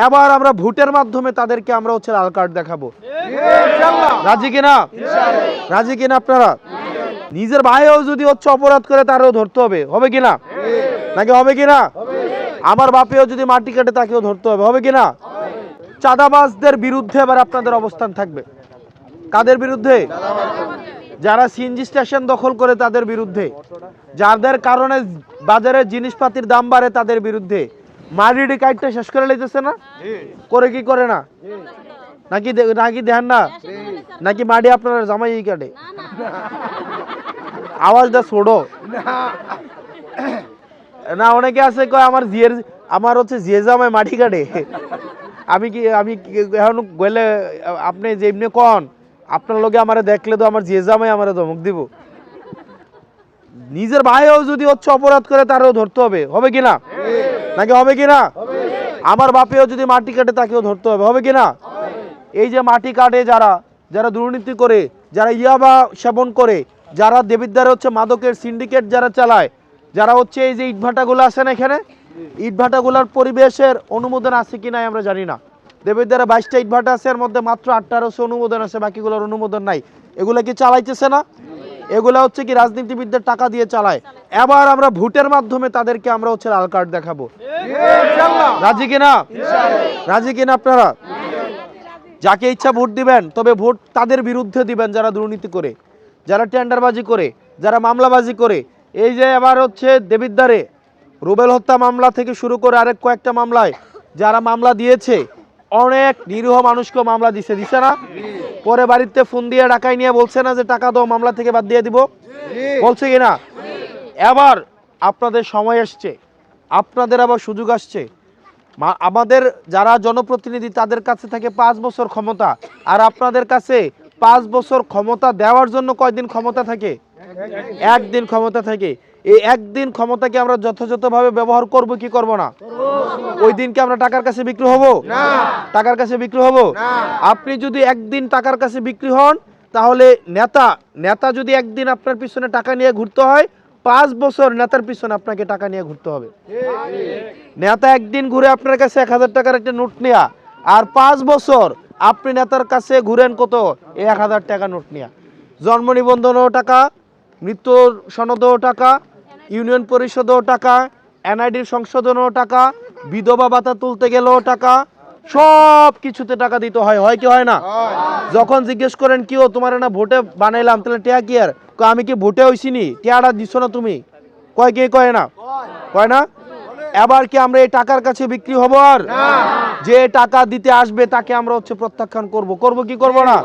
এবার আমরা ভোটের মাধ্যমে তাদেরকে আমরা হচ্ছে লাল কার্ড দেখাবো। রাজি কিনা? রাজি কিনা আপনারা? নিজের ভাইও যদি হচ্ছে অপরাধ করে তারও ধরতে হবে, হবে কিনা? নাকি হবে কিনা? আমার বাপেও যদি মাটি কাটে তাকেও ধরতে হবে, হবে কিনা? চাঁদাবাজদের বিরুদ্ধে এবার আপনাদের অবস্থান থাকবে। কাদের বিরুদ্ধে? যারা সিএনজি স্টেশন দখল করে তাদের বিরুদ্ধে, যাদের কারণে বাজারে জিনিসপাতির দাম বাড়ে তাদের বিরুদ্ধে। মারিডি কাইটটা শেষ করে লাইতেছে না? করে কি করে না? নাকি নাকি দেন না? নাকি মাটি আপনার জামাই কাটে? আওয়াজটা ছোড়ো না। অনেকে আছে কয় আমার হচ্ছে জিয়ে জামাই মাটি কাটে। আমি এখন গেলে আপনি যেমনি কন আপনার লোকে আমারে দেখলে তো আমার জিয়ে জামাই আমারে ধমক দিব। নিজের ভাইও যদি হচ্ছে অপরাধ করে তারও ধরতে হবে, হবে কিনা? নাকি হবে কিনা? আমার বাপেও যদি মাটি কাটে তাকেও ধরতে হবে, হবে কিনা? এই যে মাটি কাটে যারা দুর্নীতি করে, যারা ইয়াবা সেবন করে, যারা দেবিদ্বারে হচ্ছে মাদকের সিন্ডিকেট যারা চালায়, যারা হচ্ছে এই যে ইটভাটাগুলো আছে না, এখানে ইটভাটাগুলোর পরিবেশের অনুমোদন আছে কি নাই আমরা জানি না। দেবিদ্বারে 22টা ইটভাটা আছে, এর মধ্যে মাত্র 8টা হচ্ছে অনুমোদন আছে, বাকিগুলোর অনুমোদন নাই। এগুলা কি চালাইতেছে না? এগুলা হচ্ছে কি রাজনীতিবিদদের টাকা দিয়ে চালায়। এবার আমরা ভোটের মাধ্যমে তাদেরকে আমরা হচ্ছে লাল কার্ড দেখাবো। রাজি কিনা? রাজি কিনা আপনারা? যাকে ইচ্ছা ভোট দিবেন, তবে ভোট তাদের বিরুদ্ধে দিবেন যারা দুর্নীতি করে, যারা টেন্ডারবাজি করে, যারা মামলাবাজি করে। এই যে এবার হচ্ছে দেবিদ্বারে রুবেল হত্যা মামলা থেকে শুরু করে আরেক কয়েকটা মামলায় যারা মামলা দিয়েছে, অনেক নিরীহ মানুষকে মামলা দিছে না? পরে বাড়িতে ফোন দিয়ে ডাকাই নিয়ে বলছে না যে টাকা দাও, মামলা থেকে বাদ দিয়ে দিব, বলছে কিনা? এবার আপনাদের সময় আসছে, আপনাদের আবার সুযোগ আসছে। আমাদের যারা জনপ্রতিনিধি তাদের কাছে থাকে 5 বছর ক্ষমতা, আর আপনাদের কাছে 5 বছর ক্ষমতা দেওয়ার জন্য কয়দিন ক্ষমতা থাকে? 1 দিন ক্ষমতা থাকে। এই 1 দিন ক্ষমতাকে আমরা যথাযথভাবে ব্যবহার করব কি করব না? ওই দিনকে আমরা টাকার কাছে বিক্রি হব না? টাকার কাছে বিক্রি হব? আপনি যদি 1 দিন টাকার কাছে বিক্রি হন, তাহলে নেতা যদি 1 দিন আপনার পিছনে টাকা নিয়ে ঘুরতে হয়, 5 বছর নেতার পিছনে আপনাকে টাকা নিয়ে ঘুরতে হবে। নেতা 1 দিন ঘুরে আপনার কাছে 1000 টাকার একটা নোট নেয়া, আর 5 বছর আপনি নেতার কাছে ঘুরেন কত? 1000 টাকা নোট নেয়া। জন্ম নিবন্ধনেও টাকা, মৃত্যু সনদেও টাকা, ইউনিয়ন পরিষদেও টাকা, এনআইডির সংশোধনেও টাকা, বিধবা ভাতা তুলতে গেলেও টাকা, সব কিছুতে টাকা দিতে হয়। হয় কি হয় না? যখন জিজ্ঞেস করেন কি ও তোমার না ভোটে বানাইলাম, তাহলে টিয়া কি আর? আমি কি ভোটে হইছিনি? টিয়াটা দিছো না তুমি? কয় কে? কয় না? কয় না? এবার কি আমরা এই টাকার কাছে বিক্রি হব? আর যে টাকা দিতে আসবে তাকে আমরা হচ্ছে প্রত্যাখ্যান করব কি করব না?